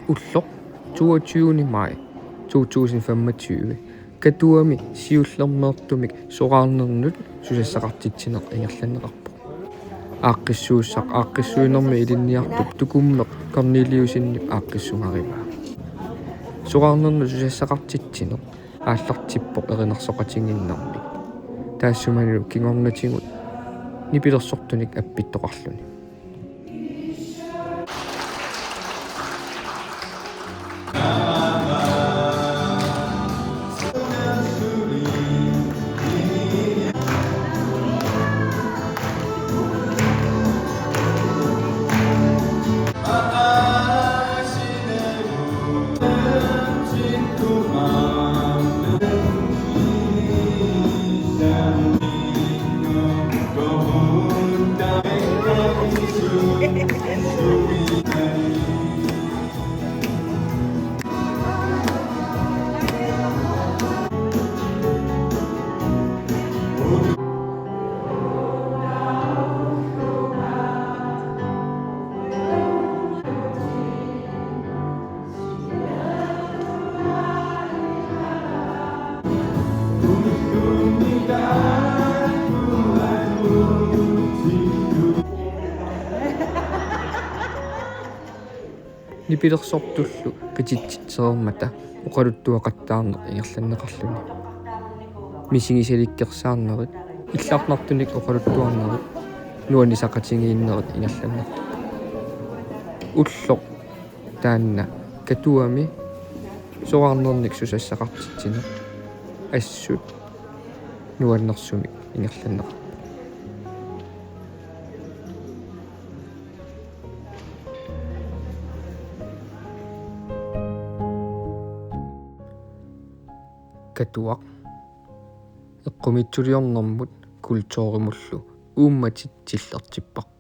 Ulloq 22. maj 2025 katuami siullermeertumik soqaarnernut susassaqartitsineq ingerlanneqarpo aaqqissuunermi ilinniartup tukummeq Corneliusinnip aaqqissungariva soqaarnernu susassaqartitsineq ааллартиппоқ эринерсоқатингиннарми таассуманилу кингорнатигут нипилерсортуник аппиттоқарлуни нипилерсортуллу qititsitseermata uqaluttuaqattaarneq ingerlanneqarluni мисигисаликкерсаарнерит иллаарнартуник uqaluttuarnerit нуанисақатингииннерит инgerlanneq уллоq таанна катуами соqarnernik susassaqartitsine ассут нуаннерсумик инgerlanneq катуақ эққумитсулиорнэрмут культуоримуллу уумматитсиллертиппақ